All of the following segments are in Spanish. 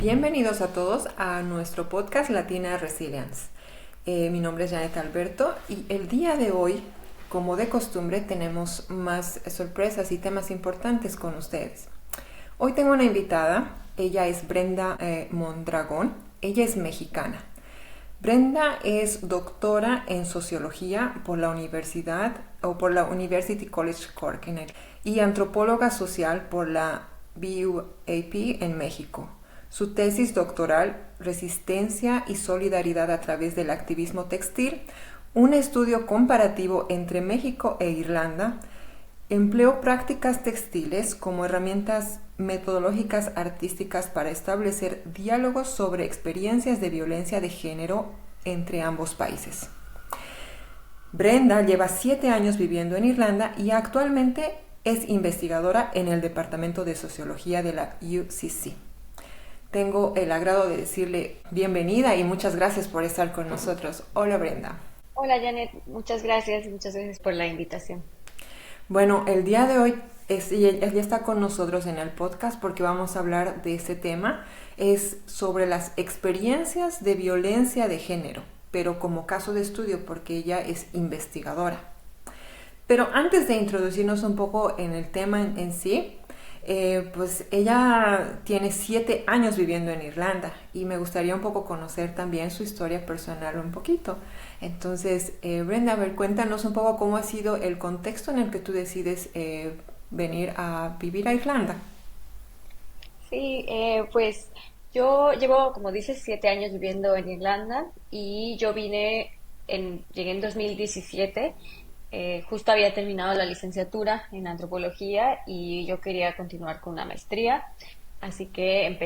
Bienvenidos a todos a nuestro podcast Latina Resilience. Mi nombre es Janet Alberto y el día de hoy, como de costumbre, tenemos más sorpresas y temas importantes con ustedes. Hoy tengo una invitada, ella es Brenda Mondragón, ella es mexicana. Brenda es doctora en sociología por la University College Cork y antropóloga social por la BUAP en México. Su tesis doctoral, Resistencia y Solidaridad a través del activismo textil, un estudio comparativo entre México e Irlanda, empleó prácticas textiles como herramientas metodológicas artísticas para establecer diálogos sobre experiencias de violencia de género entre ambos países. Brenda lleva 7 años viviendo en Irlanda y actualmente es investigadora en el Departamento de Sociología de la UCC. Tengo el agrado de decirle bienvenida y muchas gracias por estar con nosotros. Hola Brenda. Hola Janet, muchas gracias por la invitación. Bueno, el día de hoy ella está con nosotros en el podcast porque vamos a hablar de este tema. Es sobre las experiencias de violencia de género, pero como caso de estudio porque ella es investigadora. Pero antes de introducirnos un poco en el tema en sí, pues ella tiene 7 años viviendo en Irlanda y me gustaría un poco conocer también su historia personal un poquito. Entonces, Brenda, a ver, cuéntanos un poco cómo ha sido el contexto en el que tú decides venir a vivir a Irlanda. Sí, pues yo llevo, como dices, 7 años viviendo en Irlanda y yo llegué en 2017. Justo había terminado la licenciatura en antropología y yo quería continuar con una maestría, así que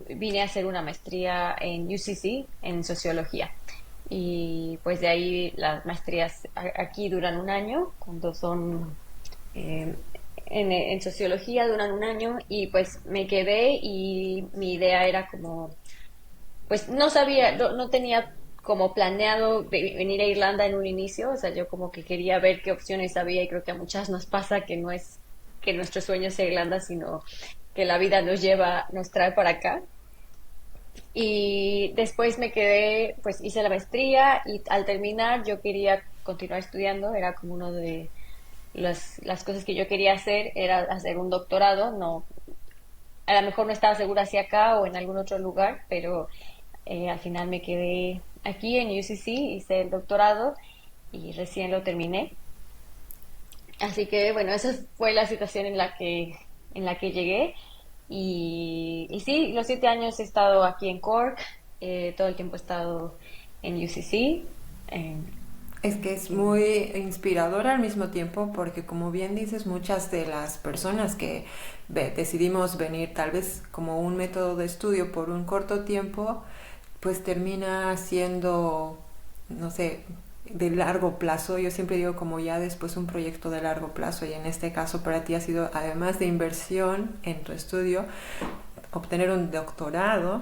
vine a hacer una maestría en UCC en sociología. Y pues de ahí las maestrías aquí duran un año, cuando son eh, en sociología duran un año y pues me quedé y mi idea era como, pues no sabía, no tenía como planeado venir a Irlanda en un inicio, o sea, yo como que quería ver qué opciones había y creo que a muchas nos pasa que no es que nuestro sueño sea Irlanda, sino que la vida nos trae para acá. Y después me quedé, pues hice la maestría y al terminar yo quería continuar estudiando, era como uno de las cosas que yo quería hacer, era hacer un doctorado, no, a lo mejor no estaba segura si acá o en algún otro lugar, pero al final me quedé aquí en UCC, hice el doctorado y recién lo terminé. Así que bueno, esa fue la situación en la que llegué. Y sí, los 7 años he estado aquí en Cork, todo el tiempo he estado en UCC. eh, Es que es y- muy inspiradora al mismo tiempo porque como bien dices, muchas de las personas que decidimos venir tal vez como un método de estudio por un corto tiempo, pues termina siendo, no sé, de largo plazo. Yo siempre digo como ya después un proyecto de largo plazo y en este caso para ti ha sido, además de inversión en tu estudio, obtener un doctorado.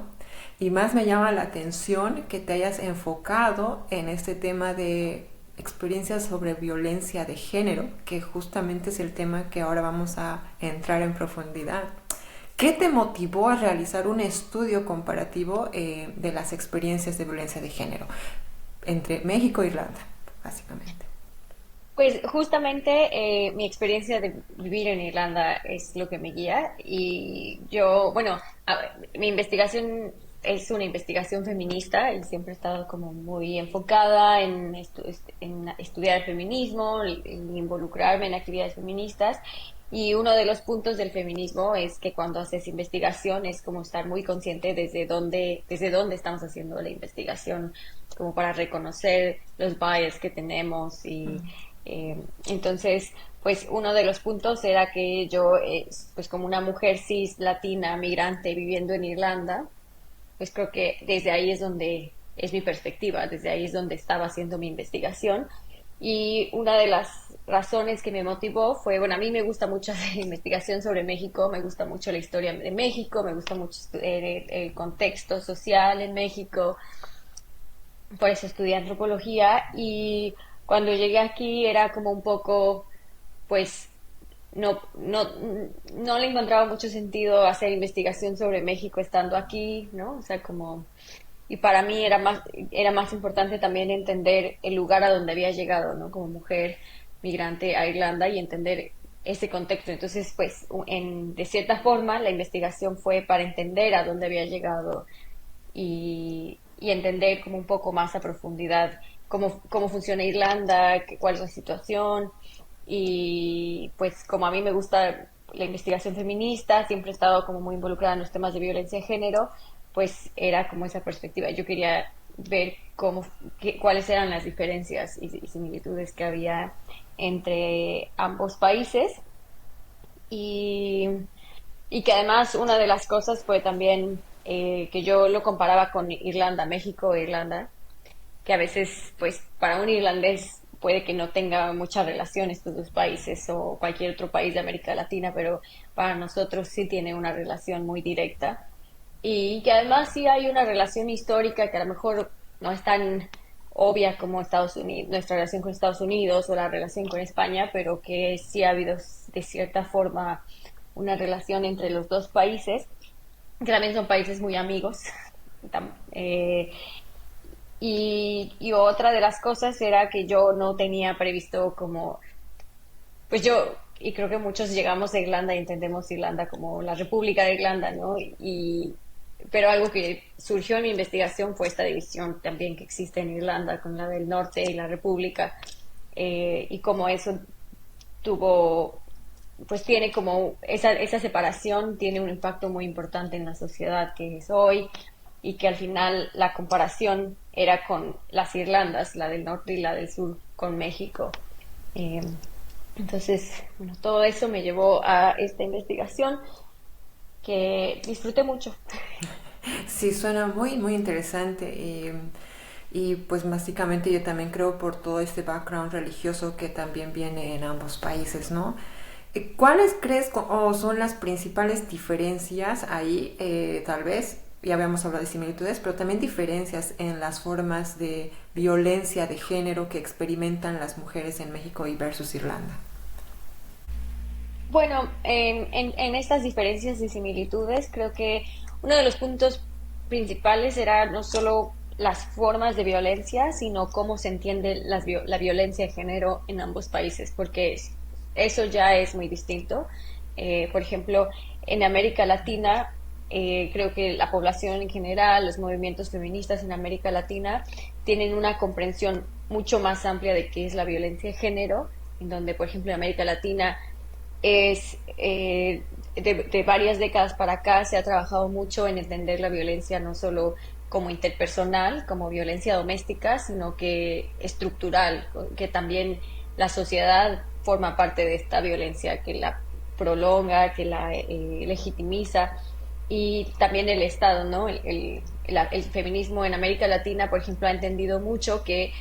Y más me llama la atención que te hayas enfocado en este tema de experiencias sobre violencia de género, que justamente es el tema que ahora vamos a entrar en profundidad. ¿Qué te motivó a realizar un estudio comparativo de las experiencias de violencia de género entre México e Irlanda, básicamente? Pues justamente mi experiencia de vivir en Irlanda es lo que me guía y yo, bueno, mi investigación es una investigación feminista y siempre he estado como muy enfocada en estudiar el feminismo, en involucrarme en actividades feministas y uno de los puntos del feminismo es que cuando haces investigación es como estar muy consciente desde dónde estamos haciendo la investigación, como para reconocer los bias que tenemos y entonces, pues uno de los puntos era que yo, pues como una mujer cis latina migrante viviendo en Irlanda, pues creo que desde ahí es donde es mi perspectiva, desde ahí es donde estaba haciendo mi investigación. Y una de las razones que me motivó fue, bueno, a mí me gusta mucho hacer investigación sobre México, me gusta mucho la historia de México, me gusta mucho el contexto social en México, por eso estudié antropología y cuando llegué aquí era como un poco, pues no le encontraba mucho sentido hacer investigación sobre México estando aquí, ¿no? O sea, como, y para mí era más importante también entender el lugar a donde había llegado, ¿no? Como mujer migrante a Irlanda y entender ese contexto. Entonces, pues, de cierta forma, la investigación fue para entender a dónde había llegado y entender como un poco más a profundidad cómo funciona Irlanda, cuál es la situación. Y pues como a mí me gusta la investigación feminista, siempre he estado como muy involucrada en los temas de violencia de género, pues era como esa perspectiva. Yo quería ver cuáles eran las diferencias y similitudes que había entre ambos países y, y que además una de las cosas fue también que yo lo comparaba con Irlanda, México e Irlanda, que a veces, pues, para un irlandés puede que no tenga mucha relación estos dos países o cualquier otro país de América Latina, pero para nosotros sí tiene una relación muy directa. Y que además sí hay una relación histórica que a lo mejor no es tan obvia como Estados Unidos, nuestra relación con Estados Unidos o la relación con España, pero que sí ha habido de cierta forma una relación entre los dos países, que también son países muy amigos. Eh, y otra de las cosas era que yo no tenía previsto como, pues yo, y creo que muchos llegamos a Irlanda y entendemos Irlanda como la República de Irlanda, ¿no? Pero algo que surgió en mi investigación fue esta división también que existe en Irlanda con la del norte y la República, y cómo eso tuvo, pues tiene como esa separación tiene un impacto muy importante en la sociedad que es hoy y que al final la comparación era con las Irlandas, la del norte y la del sur con México. Eh, entonces, bueno, todo eso me llevó a esta investigación que disfruté mucho. Sí, suena muy, muy interesante. Y pues básicamente yo también creo por todo este background religioso que también viene en ambos países, ¿no? ¿Cuáles crees o son las principales diferencias ahí, tal vez? Ya habíamos hablado de similitudes, pero también diferencias en las formas de violencia de género que experimentan las mujeres en México y versus Irlanda. Bueno, en estas diferencias y similitudes, creo que uno de los puntos principales era no solo las formas de violencia, sino cómo se entiende la violencia de género en ambos países, porque eso ya es muy distinto. Por ejemplo, en América Latina, creo que la población en general, los movimientos feministas en América Latina, tienen una comprensión mucho más amplia de qué es la violencia de género, en donde, por ejemplo, en América Latina es de varias décadas para acá se ha trabajado mucho en entender la violencia no solo como interpersonal, como violencia doméstica, sino que estructural, que también la sociedad forma parte de esta violencia, que la prolonga, que la legitimiza, y también el Estado, ¿no? El feminismo en América Latina, por ejemplo, ha entendido mucho que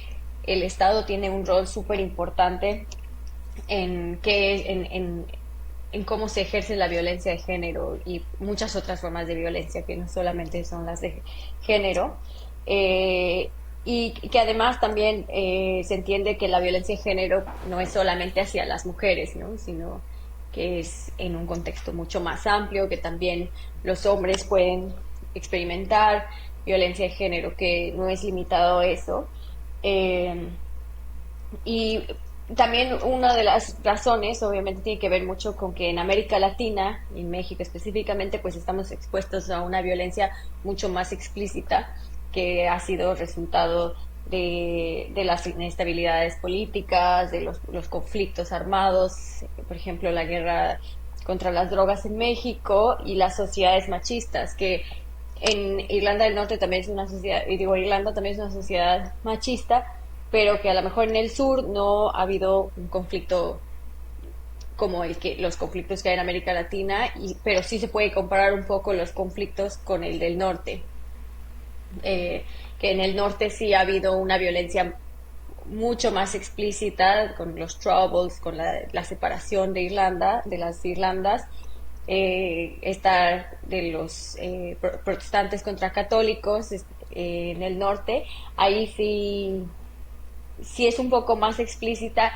el Estado tiene un rol súper importante en cómo se ejerce la violencia de género y muchas otras formas de violencia que no solamente son las de género. Eh, y que además también se entiende que la violencia de género no es solamente hacia las mujeres, ¿no? Sino que es en un contexto mucho más amplio, que también los hombres pueden experimentar violencia de género, que no es limitado a eso. Eh, y también una de las razones, obviamente, tiene que ver mucho con que en América Latina, y en México específicamente, pues estamos expuestos a una violencia mucho más explícita que ha sido resultado de las inestabilidades políticas, de los conflictos armados, por ejemplo, la guerra contra las drogas en México y las sociedades machistas, que en Irlanda del Norte también es una sociedad, y digo, Irlanda también es una sociedad machista, pero que a lo mejor en el sur no ha habido un conflicto como los conflictos que hay en América Latina, pero sí se puede comparar un poco los conflictos con el del norte, que en el norte sí ha habido una violencia mucho más explícita con los Troubles, con la separación de Irlanda, de las Irlandas, esta de los protestantes contra católicos en el norte, ahí sí es un poco más explícita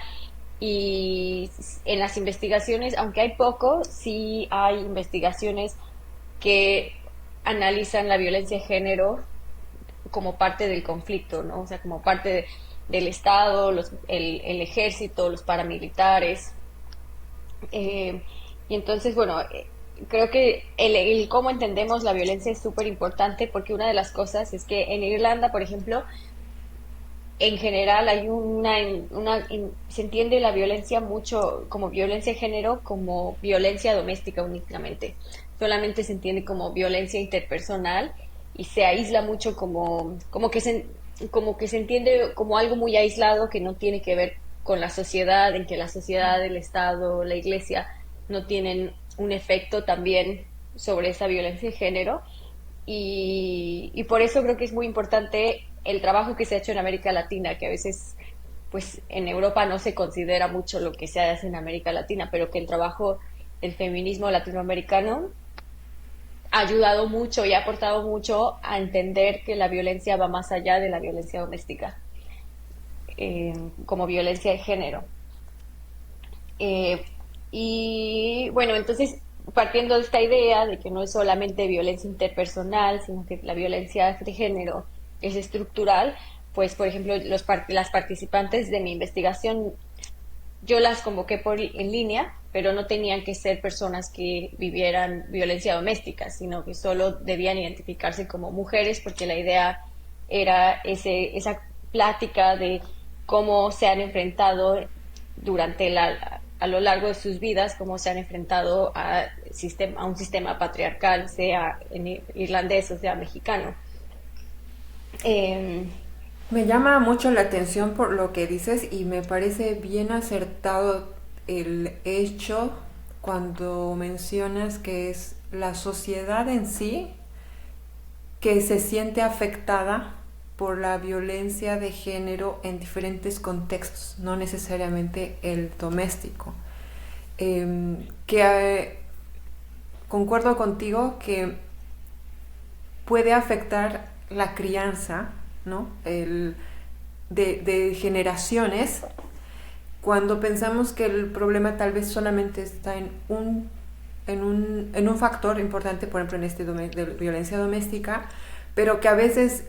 Y en las investigaciones, aunque hay poco, sí hay investigaciones que analizan la violencia de género como parte del conflicto, ¿no? O sea, como parte del Estado, el ejército, los paramilitares. Eh, y entonces, bueno, creo que el cómo entendemos la violencia es súper importante porque una de las cosas es que en Irlanda, por ejemplo, en general hay se entiende la violencia mucho como violencia de género, como violencia doméstica únicamente. Solamente se entiende como violencia interpersonal y se aísla mucho como que se entiende como algo muy aislado que no tiene que ver con la sociedad, en que la sociedad, el Estado, la Iglesia no tienen un efecto también sobre esa violencia de género. Y por eso creo que es muy importante el trabajo que se ha hecho en América Latina, que a veces pues en Europa no se considera mucho lo que se hace en América Latina, pero que el trabajo del feminismo latinoamericano ha ayudado mucho y ha aportado mucho a entender que la violencia va más allá de la violencia doméstica, como violencia de género. Eh, y bueno, entonces, partiendo de esta idea de que no es solamente violencia interpersonal, sino que la violencia de género es estructural, pues, por ejemplo, las participantes de mi investigación, yo las convoqué en línea, pero no tenían que ser personas que vivieran violencia doméstica, sino que solo debían identificarse como mujeres, porque la idea era esa plática de cómo se han enfrentado a lo largo de sus vidas, cómo se han enfrentado a un sistema patriarcal, sea irlandés o sea mexicano. Eh, Me llama mucho la atención por lo que dices y me parece bien acertado el hecho cuando mencionas que es la sociedad en sí que se siente afectada por la violencia de género en diferentes contextos, no necesariamente el doméstico. Que concuerdo contigo que puede afectar la crianza, ¿no? De generaciones, cuando pensamos que el problema tal vez solamente está en un factor importante, por ejemplo, en este de violencia doméstica, pero que a veces,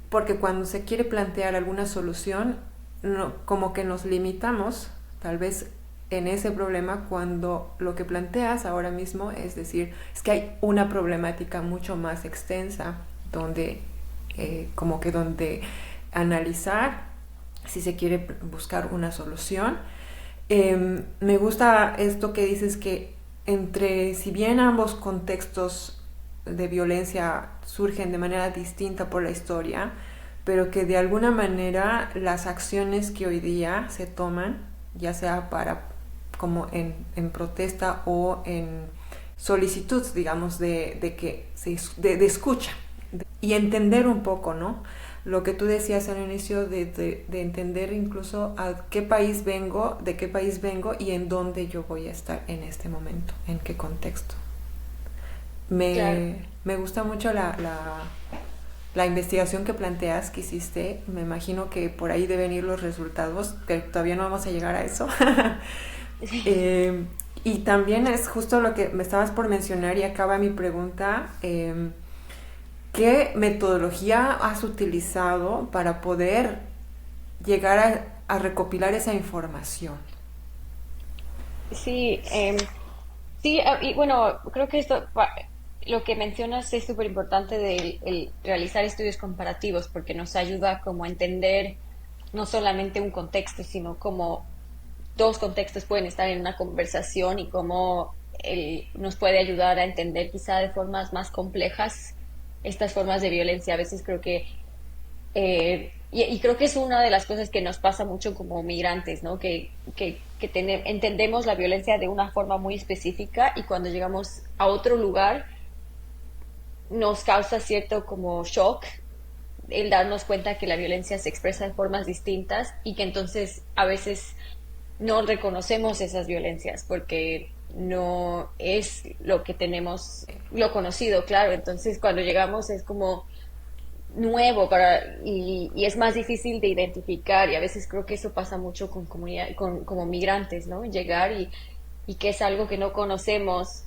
porque cuando se quiere plantear alguna solución, no, como que nos limitamos, tal vez en ese problema, cuando lo que planteas ahora mismo es decir, es que hay una problemática mucho más extensa donde como que donde analizar si se quiere buscar una solución. Me gusta esto que dices que si bien ambos contextos de violencia surgen de manera distinta por la historia, pero que de alguna manera las acciones que hoy día se toman, ya sea para como en protesta o en solicitud, digamos, de escucha y entender un poco, ¿no? Lo que tú decías al inicio de entender incluso a qué país vengo, de qué país vengo y en dónde yo voy a estar en este momento, en qué contexto. claro. Me gusta mucho la investigación que planteas, que hiciste. Me imagino que por ahí deben ir los resultados, que todavía no vamos a llegar a eso. eh, y también es justo lo que me estabas por mencionar y acaba mi pregunta. ¿Qué metodología has utilizado para poder llegar a recopilar esa información? Sí, sí, y bueno, creo que lo que mencionas es súper importante de el realizar estudios comparativos porque nos ayuda como a entender no solamente un contexto, sino cómo dos contextos pueden estar en una conversación y cómo nos puede ayudar a entender quizá de formas más complejas estas formas de violencia. A veces creo que y creo que es una de las cosas que nos pasa mucho como migrantes, ¿no? Que entendemos la violencia de una forma muy específica y cuando llegamos a otro lugar nos causa cierto como shock el darnos cuenta que la violencia se expresa de formas distintas y que entonces a veces no reconocemos esas violencias porque no es lo que tenemos, lo conocido, claro. Entonces cuando llegamos es como nuevo y es más difícil de identificar y a veces creo que eso pasa mucho con comunidad, con como migrantes, ¿no? Llegar y que es algo que no conocemos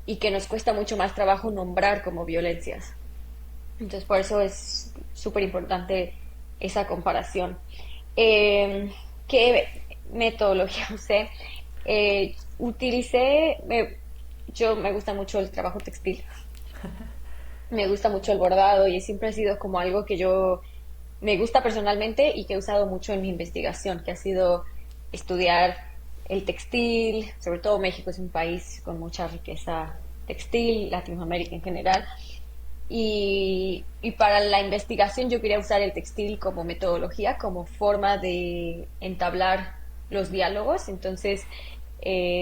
y que nos cuesta mucho más trabajo nombrar como violencias. Entonces por eso es súper importante esa comparación. ¿Qué metodología usé? Utilicé, yo me gusta mucho el trabajo textil, me gusta mucho el bordado y siempre ha sido como algo que yo me gusta personalmente y que he usado mucho en mi investigación, que ha sido estudiar el textil, sobre todo México es un país con mucha riqueza textil, Latinoamérica en general, y para la investigación yo quería usar el textil como metodología, como forma de entablar los diálogos. Entonces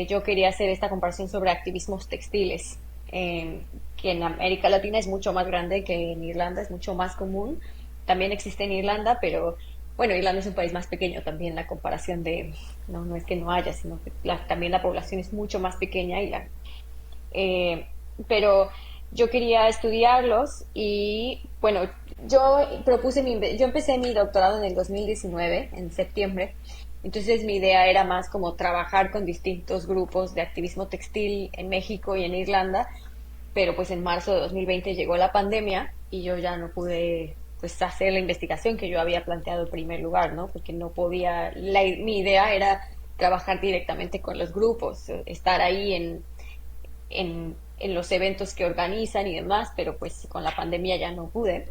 yo quería hacer esta comparación sobre activismos textiles, que en América Latina es mucho más grande que en Irlanda, es mucho más común. También existe en Irlanda, pero bueno, Irlanda es un país más pequeño también, la comparación de, no, no es que no haya, sino que también la población es mucho más pequeña eh, pero yo quería estudiarlos y bueno, yo empecé mi doctorado en el 2019, en septiembre, entonces mi idea era más como trabajar con distintos grupos de activismo textil en México y en Irlanda, pero pues en marzo de 2020 llegó la pandemia y yo ya no pude pues hacer la investigación que yo había planteado en primer lugar, ¿no? Porque no podía, mi idea era trabajar directamente con los grupos, estar ahí en los eventos que organizan y demás, pero pues con la pandemia ya no pude.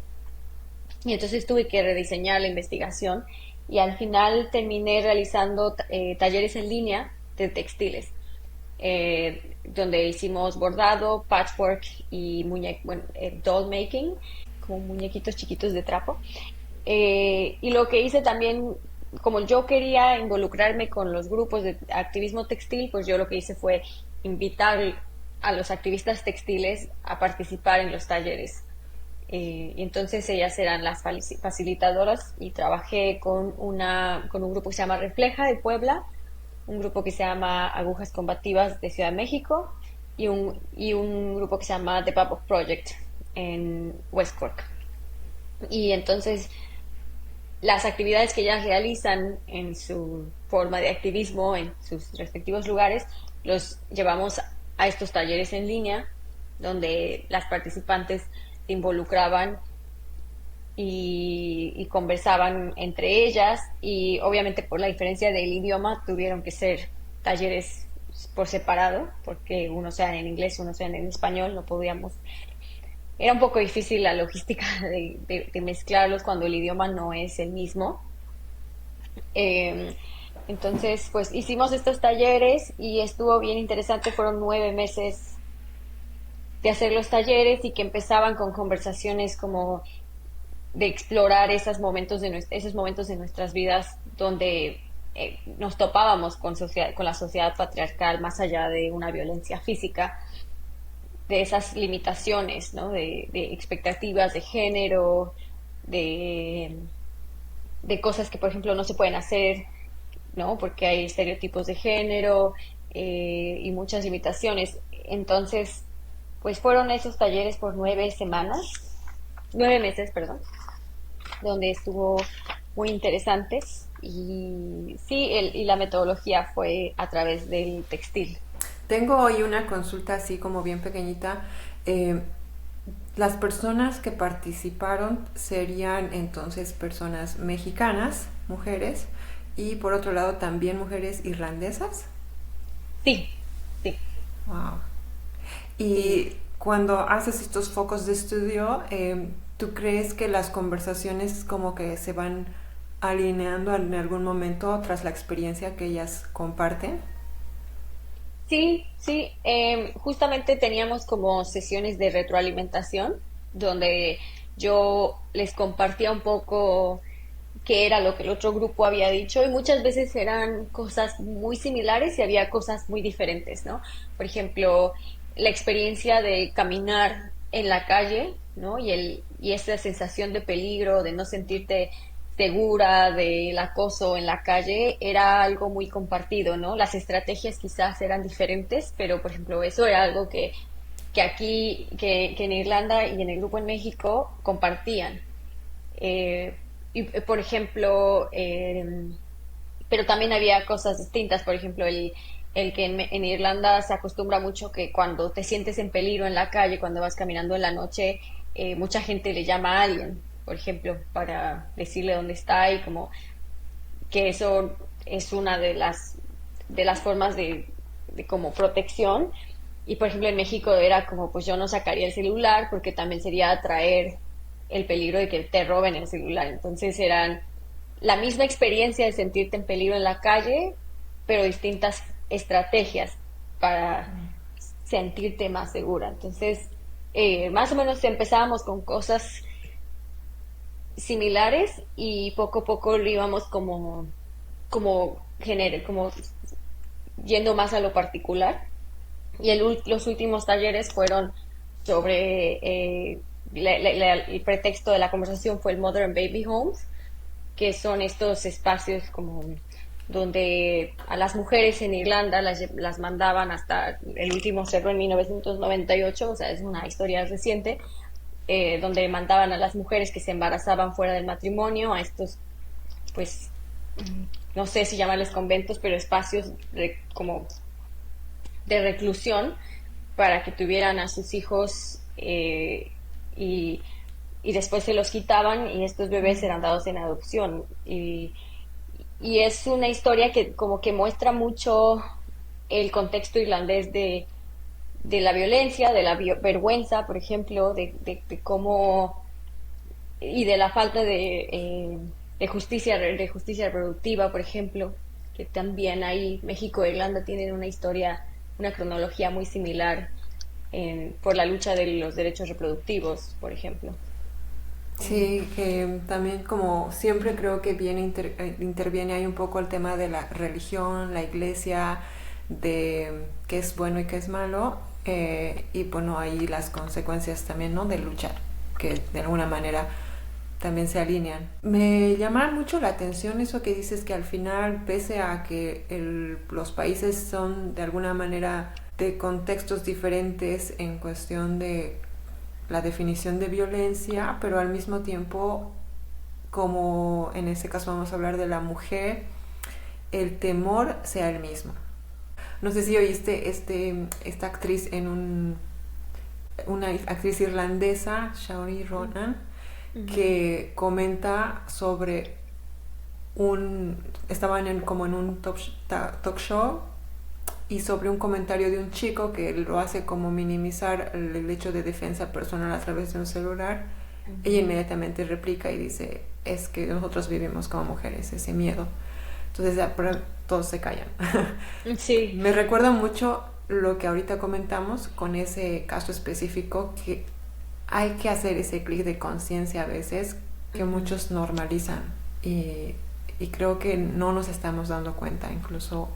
Y entonces tuve que rediseñar la investigación y al final terminé realizando talleres en línea de textiles, donde hicimos bordado, patchwork y bueno, doll making, como muñequitos chiquitos de trapo. Y lo que hice también, como yo quería involucrarme con los grupos de activismo textil, pues yo lo que hice fue invitar a los activistas textiles a participar en los talleres. Y entonces ellas eran las facilitadoras y trabajé con un grupo que se llama Refleja de Puebla, un grupo que se llama Agujas Combativas de Ciudad de México y un grupo que se llama The Pop Project en West Cork. Y entonces las actividades que ellas realizan en su forma de activismo en sus respectivos lugares, los llevamos a estos talleres en línea, donde las participantes se involucraban y conversaban entre ellas y obviamente por la diferencia del idioma tuvieron que ser talleres por separado, porque uno sea en inglés, uno sea en español, no podíamos, era un poco difícil la logística de mezclarlos cuando el idioma no es el mismo. Eh, entonces, pues hicimos estos talleres y estuvo bien interesante. Fueron 9 meses de hacer los talleres y que empezaban con conversaciones como de explorar esos momentos de nuestras vidas donde nos topábamos con la sociedad patriarcal más allá de una violencia física, de esas limitaciones, ¿no? De expectativas de género, de, de cosas que, por ejemplo, no se pueden hacer, ¿no? Porque hay estereotipos de género y muchas limitaciones. Entonces, pues fueron esos talleres por 9 semanas, 9 meses, perdón, donde estuvo muy interesante y sí, y la metodología fue a través del textil. Tengo hoy una consulta así como bien pequeñita. Eh, las personas que participaron serían entonces personas mexicanas, mujeres, y por otro lado también mujeres irlandesas. Sí, sí, Wow. sí. Y cuando haces estos focos de estudio, ¿tú crees que las conversaciones como que se van alineando en algún momento tras la experiencia que ellas comparten? Sí, sí, justamente teníamos como sesiones de retroalimentación donde yo les compartía un poco qué era lo que el otro grupo había dicho y muchas veces eran cosas muy similares y había cosas muy diferentes, ¿no? Por ejemplo, la experiencia de caminar en la calle, ¿no? Y esa sensación de peligro, de no sentirte segura, del acoso en la calle, era algo muy compartido, ¿no? Las estrategias quizás eran diferentes, pero por ejemplo, eso era algo que aquí, que en Irlanda y en el grupo en México compartían. Por ejemplo, pero también había cosas distintas, por ejemplo, el que en Irlanda se acostumbra mucho que cuando te sientes en peligro en la calle, cuando vas caminando en la noche, mucha gente le llama a alguien, por ejemplo, para decirle dónde está y como que eso es una de las formas de como protección. Y por ejemplo en México era como pues yo no sacaría el celular porque también sería atraer el peligro de que te roben el celular. Entonces eran la misma experiencia de sentirte en peligro en la calle, pero distintas estrategias para sentirte más segura. Entonces, más o menos empezábamos con cosas similares y poco a poco lo íbamos como yendo más a lo particular. Y los últimos talleres fueron sobre, el pretexto de la conversación fue el Mother and Baby Homes, que son estos espacios como donde a las mujeres en Irlanda las mandaban hasta el último cerró en 1998, o sea, es una historia reciente, donde mandaban a las mujeres que se embarazaban fuera del matrimonio a estos, pues, no sé si llamarles conventos, pero espacios como de reclusión para que tuvieran a sus hijos y, y después se los quitaban y estos bebés eran dados en adopción. Y es una historia que como que muestra mucho el contexto irlandés de la violencia, de la vergüenza, por ejemplo, de cómo y de la falta de justicia reproductiva, por ejemplo, que también ahí México e Irlanda tienen una historia, una cronología muy similar por la lucha de los derechos reproductivos, por ejemplo. Sí, que también como siempre creo que viene interviene ahí un poco el tema de la religión, la iglesia, de qué es bueno y qué es malo, y bueno, ahí las consecuencias también, ¿no? De luchar, que de alguna manera también se alinean. Me llama mucho la atención eso que dices que al final, pese a que los países son de alguna manera de contextos diferentes en cuestión de la definición de violencia, pero al mismo tiempo, como en este caso vamos a hablar de la mujer, el temor sea el mismo. No sé si oíste esta actriz una actriz irlandesa, Saoirse Ronan, que comenta sobre estaban como en un talk show y sobre un comentario de un chico que lo hace como minimizar el hecho de defensa personal a través de un celular. Ella inmediatamente replica y dice, es que nosotros vivimos como mujeres ese miedo. Entonces todos se callan. Sí. Me recuerda mucho lo que ahorita comentamos con ese caso específico, que hay que hacer ese clic de conciencia a veces que muchos normalizan y creo que no nos estamos dando cuenta, incluso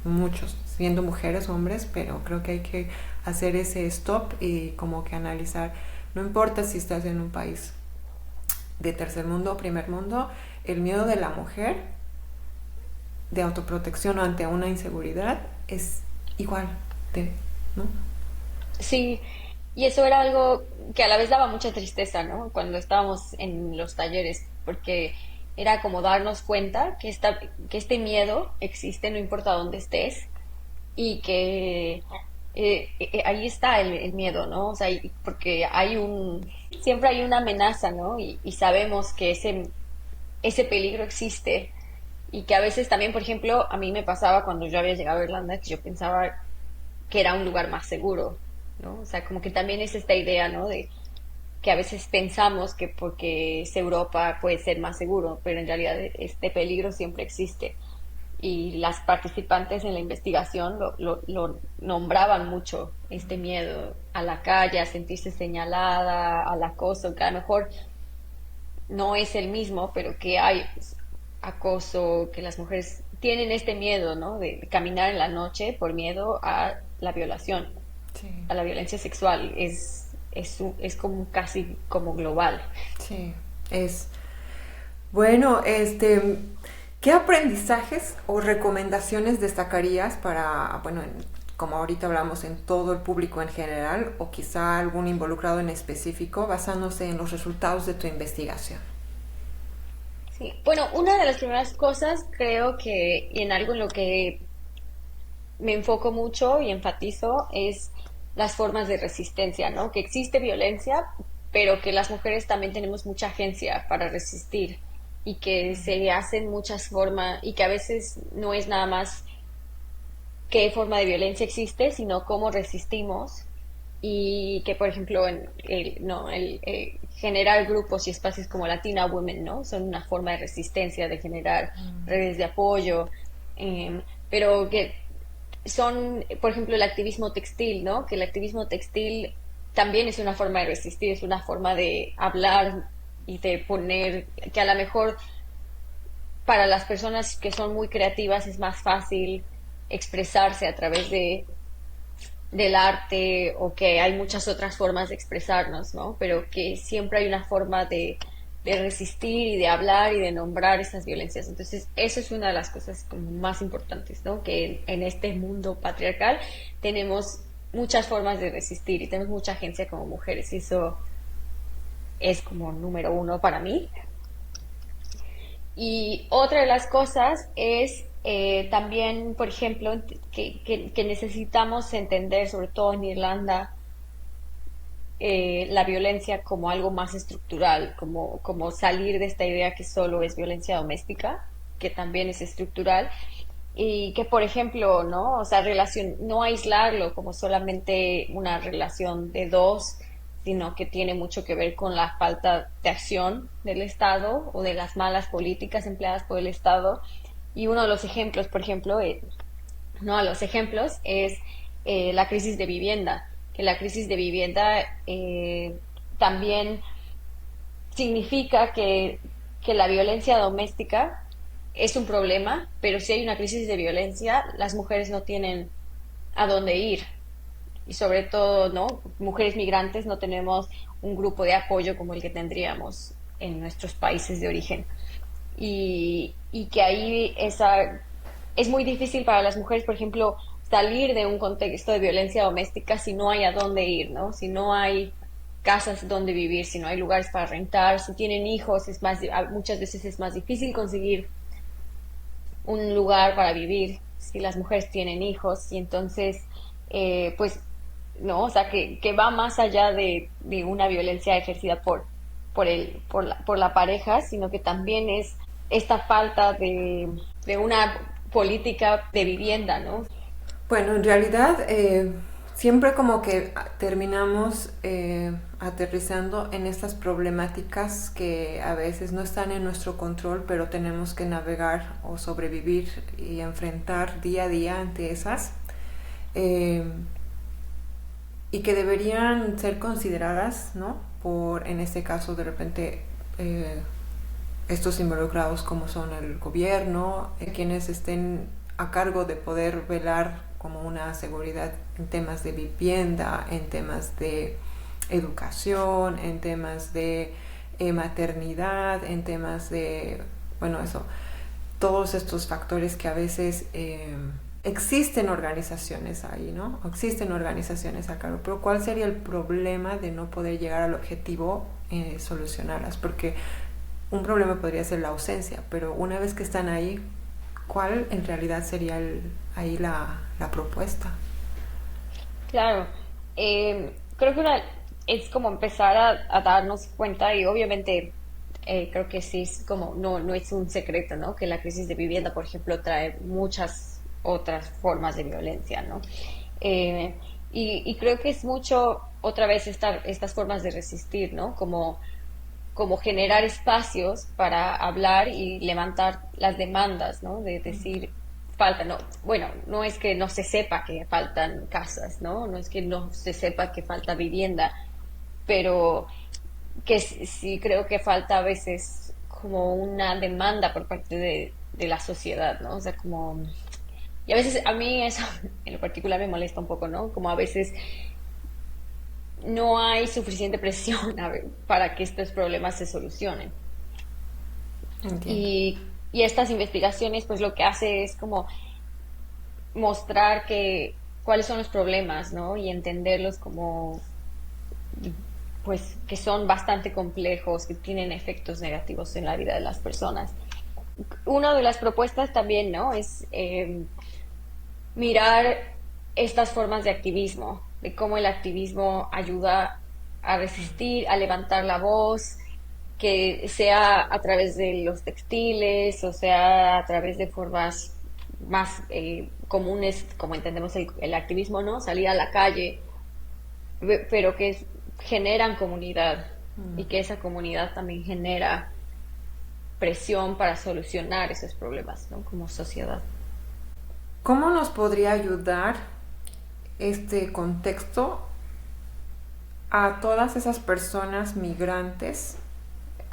muchos, siendo mujeres, hombres, pero creo que hay que hacer ese stop y como que analizar, no importa si estás en un país de tercer mundo o primer mundo, el miedo de la mujer de autoprotección ante una inseguridad es igual, ¿no? Sí, y eso era algo que a la vez daba mucha tristeza, ¿no? Cuando estábamos en los talleres, porque era como darnos cuenta que este miedo existe, no importa dónde estés, y que ahí está el miedo, ¿no? O sea, porque siempre hay una amenaza, ¿no? Y sabemos que ese peligro existe y que a veces también, por ejemplo, a mí me pasaba cuando yo había llegado a Irlanda, que yo pensaba que era un lugar más seguro, ¿no? O sea, como que también es esta idea, ¿no? De que a veces pensamos que porque es Europa puede ser más seguro, pero en realidad este peligro siempre existe. Y las participantes en la investigación lo nombraban mucho, este miedo a la calle, a sentirse señalada, al acoso, que a lo mejor no es el mismo, pero que hay acoso, que las mujeres tienen este miedo, ¿no? De caminar en la noche por miedo a la violación, Sí. a la violencia sexual. Es como casi como global. Sí, bueno, ¿qué aprendizajes o recomendaciones destacarías para, bueno, como ahorita hablamos, en todo el público en general o quizá algún involucrado en específico basándose en los resultados de tu investigación? Sí, bueno, una de las primeras cosas creo que, y en algo en lo que me enfoco mucho y enfatizo, es las formas de resistencia, ¿no? Que existe violencia, pero que las mujeres también tenemos mucha agencia para resistir y que se hacen muchas formas y que a veces no es nada más qué forma de violencia existe, sino cómo resistimos y que, por ejemplo, generar grupos y espacios como Latina Women, ¿no? Son una forma de resistencia, de generar redes de apoyo, pero que son, por ejemplo, el activismo textil, ¿no? Que el activismo textil también es una forma de resistir, es una forma de hablar y de poner, que a lo mejor para las personas que son muy creativas es más fácil expresarse a través del arte o que hay muchas otras formas de expresarnos, ¿no? Pero que siempre hay una forma de resistir y de hablar y de nombrar esas violencias. Entonces, eso es una de las cosas como más importantes, ¿no? Que en este mundo patriarcal tenemos muchas formas de resistir y tenemos mucha agencia como mujeres y eso es como número uno para mí. Y otra de las cosas es también, por ejemplo, que necesitamos entender, sobre todo en Irlanda, la violencia como algo más estructural, como salir de esta idea que solo es violencia doméstica, que también es estructural, y que, por ejemplo, ¿no? O sea, no aislarlo como solamente una relación de dos, sino que tiene mucho que ver con la falta de acción del Estado o de las malas políticas empleadas por el Estado. Y uno de los ejemplos, por ejemplo, no, los ejemplos es la crisis de vivienda, que la crisis de vivienda también significa que la violencia doméstica es un problema, pero si hay una crisis de violencia, las mujeres no tienen a dónde ir. Y sobre todo, ¿no? Mujeres migrantes no tenemos un grupo de apoyo como el que tendríamos en nuestros países de origen. Y que ahí es muy difícil para las mujeres, por ejemplo, salir de un contexto de violencia doméstica si no hay a dónde ir, ¿no? Si no hay casas donde vivir, si no hay lugares para rentar, si tienen hijos, muchas veces es más difícil conseguir un lugar para vivir si las mujeres tienen hijos y entonces, pues, no, o sea, que va más allá de una violencia ejercida por la pareja, sino que también es esta falta de una política de vivienda, ¿no? Bueno, en realidad siempre como que terminamos aterrizando en estas problemáticas que a veces no están en nuestro control, pero tenemos que navegar o sobrevivir y enfrentar día a día ante esas. eh, y que deberían ser consideradas, ¿no? Por, en este caso, de repente, estos involucrados como son el gobierno, quienes estén a cargo de poder velar como una seguridad en temas de vivienda, en temas de educación, en temas de maternidad, en temas de, bueno, eso, todos estos factores que a veces existen organizaciones ahí, ¿no? Existen organizaciones a cargo, pero ¿cuál sería el problema de no poder llegar al objetivo, solucionarlas? Porque un problema podría ser la ausencia, pero una vez que están ahí, ¿cuál en realidad sería ahí la propuesta? Claro, creo que es como empezar a darnos cuenta y obviamente creo que sí es como, no es un secreto, ¿no? Que la crisis de vivienda, por ejemplo, trae muchas otras formas de violencia, ¿no? Eh, y creo que es mucho, otra vez, estas formas de resistir, ¿no? Como generar espacios para hablar y levantar las demandas, ¿no? De decir, falta, no, bueno, no es que no se sepa que faltan casas, ¿no? No es que no se sepa que falta vivienda, pero que sí creo que falta a veces como una demanda por parte de la sociedad, ¿no? O sea, como... Y a veces a mí eso en lo particular me molesta un poco, ¿no? Como a veces no hay suficiente presión para que estos problemas se solucionen. Entiendo. Y estas investigaciones pues lo que hace es como mostrar que cuáles son los problemas, ¿no? Y entenderlos como, pues, que son bastante complejos, que tienen efectos negativos en la vida de las personas. Una de las propuestas también, ¿no? Es mirar estas formas de activismo, de cómo el activismo ayuda a resistir, a levantar la voz, que sea a través de los textiles, o sea a través de formas más comunes, como entendemos el activismo, ¿no? Salir a la calle, pero que generan comunidad y que esa comunidad también genera presión para solucionar esos problemas, ¿no? Como sociedad. ¿Cómo nos podría ayudar este contexto a todas esas personas migrantes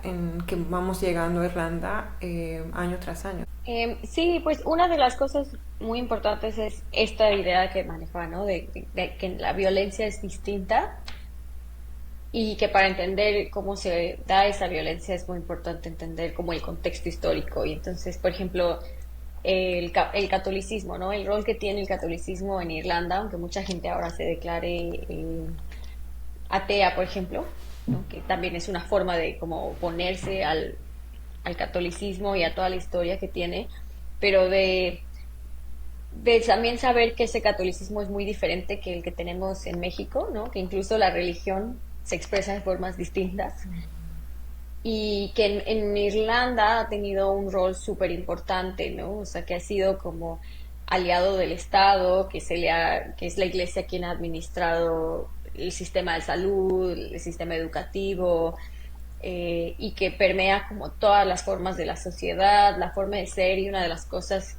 en que vamos llegando a Irlanda año tras año? Sí, pues una de las cosas muy importantes es esta idea que manejaba, ¿no? De que la violencia es distinta y que para entender cómo se da esa violencia es muy importante entender como el contexto histórico. Y entonces, por ejemplo, el catolicismo, ¿no? El rol que tiene el catolicismo en Irlanda, aunque mucha gente ahora se declare atea, por ejemplo, ¿no? Que también es una forma de como oponerse al catolicismo y a toda la historia que tiene, pero de también saber que ese catolicismo es muy diferente que el que tenemos en México, ¿no? Que incluso la religión se expresa de formas distintas y que en Irlanda ha tenido un rol súper importante, ¿no? O sea, que ha sido como aliado del Estado, que es la iglesia quien ha administrado el sistema de salud, el sistema educativo, y que permea como todas las formas de la sociedad, la forma de ser, y una de las cosas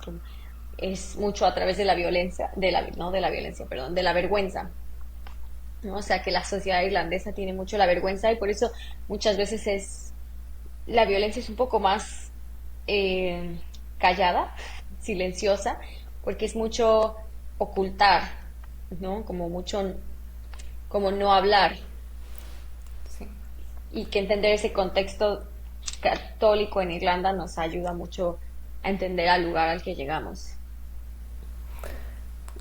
es mucho a través de la violencia, no de la violencia, perdón, de la vergüenza, ¿no? O sea, que la sociedad irlandesa tiene mucho la vergüenza y por eso muchas veces la violencia es un poco más eh, callada, silenciosa, porque es mucho ocultar, ¿no? Como mucho, como no hablar Sí. y que entender ese contexto católico en Irlanda nos ayuda mucho a entender al lugar al que llegamos.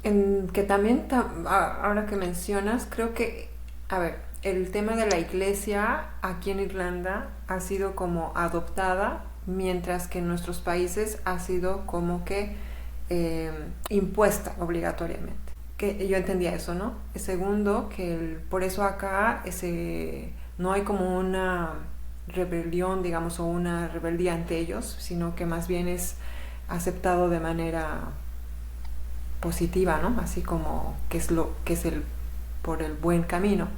Que también, ahora que mencionas, creo que, a ver, el tema de la iglesia aquí en Irlanda ha sido como adoptada, mientras que en nuestros países ha sido como que eh, impuesta obligatoriamente. Que yo entendía eso, ¿no? Segundo, que por eso acá no hay como una rebelión, digamos, o una rebeldía ante ellos, sino que más bien es aceptado de manera positiva, ¿no? Así como que es lo que es el por el buen camino.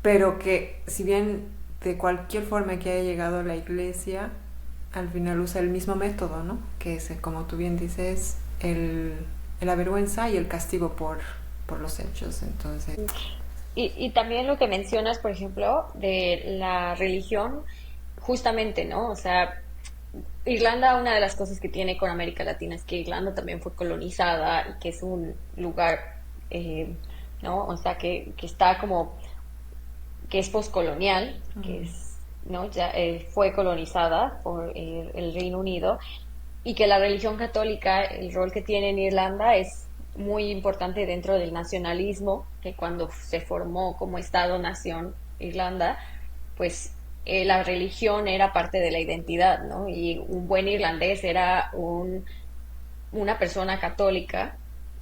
Pero que si bien de cualquier forma que haya llegado la iglesia, al final usa el mismo método, ¿no? Que es, como tú bien dices, la vergüenza y el castigo por los hechos. Entonces, Y también lo que mencionas, por ejemplo, de la religión, justamente, ¿no? O sea, Irlanda, una de las cosas que tiene con América Latina es que Irlanda también fue colonizada y que es un lugar, eh, ¿no? O sea, que está como, que es postcolonial, que es, ¿no? Ya fue colonizada por el Reino Unido y que la religión católica, el rol que tiene en Irlanda es muy importante dentro del nacionalismo, que cuando se formó como Estado-nación Irlanda, pues la religión era parte de la identidad, ¿no? Y un buen irlandés era una persona católica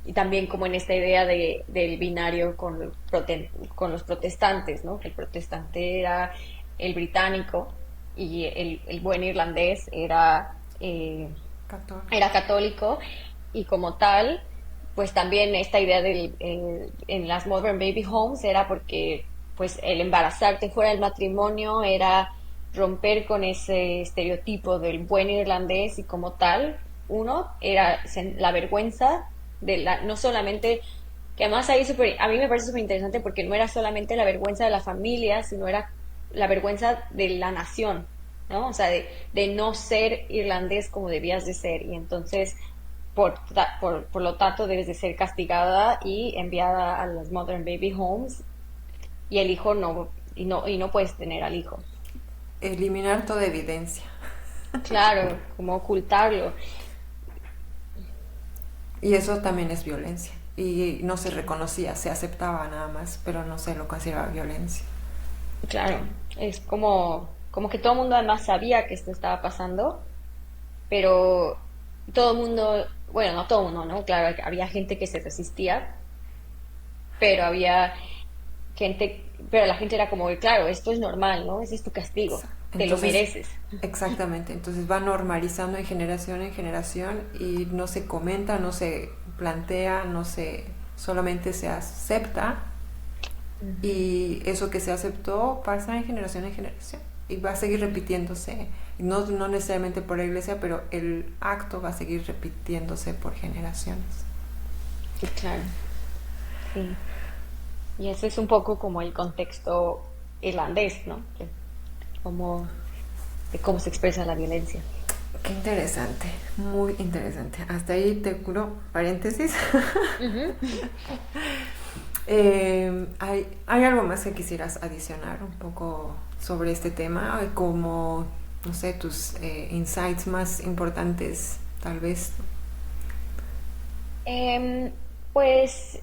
y también como en esta idea del binario con los protestantes, ¿no? Que el protestante era el británico y el buen irlandés era católico y como tal, pues también esta idea en las Modern Baby Homes era porque pues el embarazarte fuera del matrimonio era romper con ese estereotipo del buen irlandés y como tal, uno era la vergüenza de no solamente, que además ahí a mí me parece súper interesante porque no era solamente la vergüenza de la familia, sino era la vergüenza de la nación, ¿no? O sea, de no ser irlandés como debías de ser. Y entonces, por lo tanto, debes de ser castigada y enviada a las Modern Baby Homes y el hijo no, y no puedes tener al hijo. eliminar toda evidencia. Claro, como ocultarlo. Y eso también es violencia. Y no se reconocía, se aceptaba nada más, pero no se lo consideraba violencia. Claro, es como que todo el mundo además sabía que esto estaba pasando, pero todo el mundo, bueno, no todo el mundo, ¿no? Claro, había gente que se resistía, pero había pero la gente era como, claro, esto es normal, ¿no? Ese es tu castigo, te lo Entonces, mereces. exactamente, entonces va normalizando en generación y no se comenta, no se plantea, no se, solamente se acepta Ujú. y eso que se aceptó pasa en generación y va a seguir repitiéndose, no, no necesariamente por la iglesia, pero el acto va a seguir repitiéndose por generaciones. Claro, sí. Y ese es un poco como el contexto irlandés, ¿no? Cómo, de cómo se expresa la violencia. Qué interesante, muy interesante. Hasta ahí te curo paréntesis. Ujú. ¿Hay algo más que quisieras adicionar un poco sobre este tema? Como, no sé, tus insights más importantes, tal vez. Em, pues,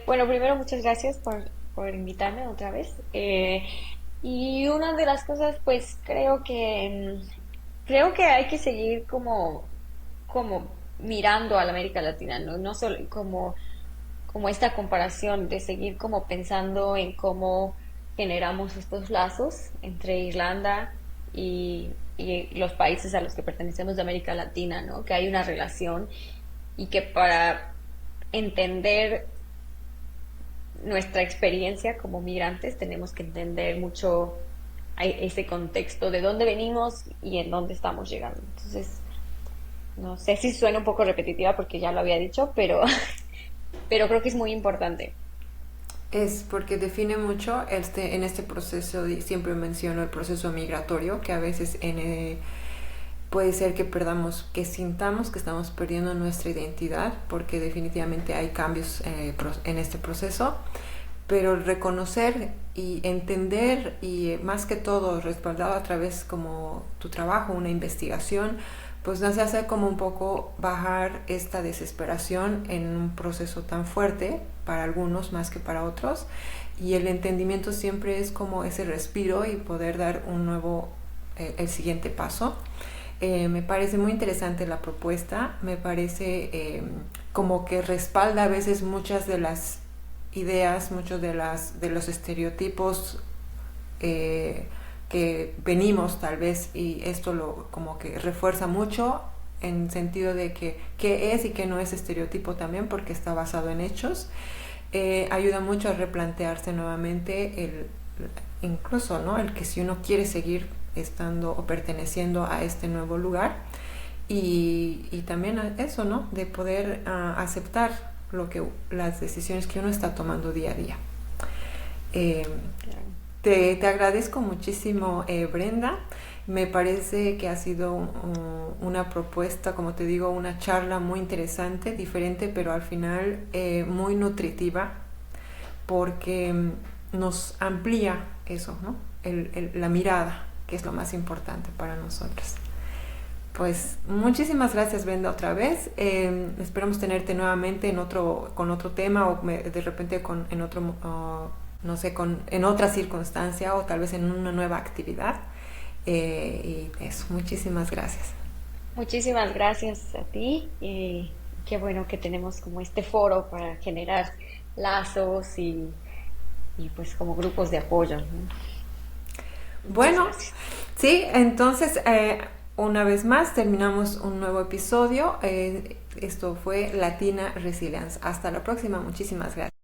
bueno, primero muchas gracias por invitarme otra vez. Y una de las cosas, pues creo que hay que seguir como mirando a la América Latina, ¿no? No solo como esta comparación de seguir como pensando en cómo generamos estos lazos entre Irlanda y los países a los que pertenecemos de América Latina, ¿no? Que hay una relación y que para entender nuestra experiencia como migrantes tenemos que entender mucho ese contexto de dónde venimos y en dónde estamos llegando. Entonces, no sé si suena un poco repetitiva porque ya lo había dicho, pero, pero creo que es muy importante. Es porque define mucho en este proceso, siempre menciono el proceso migratorio, que a veces puede ser que perdamos, que sintamos que estamos perdiendo nuestra identidad, porque definitivamente hay cambios en este proceso, pero reconocer y entender y más que todo respaldado a través como tu trabajo, una investigación, pues nos hace como un poco bajar esta desesperación en un proceso tan fuerte para algunos más que para otros, y el entendimiento siempre es como ese respiro y poder dar un nuevo, el siguiente paso. Me parece muy interesante la propuesta, me parece como que respalda a veces muchas de las ideas, muchos de los estereotipos eh, que venimos tal vez, y esto lo como que refuerza mucho en sentido de que qué es y qué no es estereotipo también porque está basado en hechos. Ayuda mucho a replantearse nuevamente incluso, ¿no? El que si uno quiere seguir estando o perteneciendo a este nuevo lugar, y también eso, ¿no? De poder aceptar las decisiones que uno está tomando día a día. Eh, Claro. te agradezco muchísimo, Brenda. Me parece que ha sido una propuesta, como te digo, una charla muy interesante, diferente, pero al final muy nutritiva, porque nos amplía eso, ¿no? La mirada, que es lo más importante para nosotros. Pues muchísimas gracias, Brenda, otra vez. Esperamos tenerte nuevamente con otro tema o de repente en otro, no sé, en otra circunstancia o tal vez en una nueva actividad. Y eso, muchísimas gracias. Muchísimas gracias a ti y qué bueno que tenemos como este foro para generar lazos y pues como grupos de apoyo, ¿no? Muchas Bueno, gracias. sí, entonces una vez más terminamos un nuevo episodio. Esto fue Latina Resilience. Hasta la próxima, muchísimas gracias.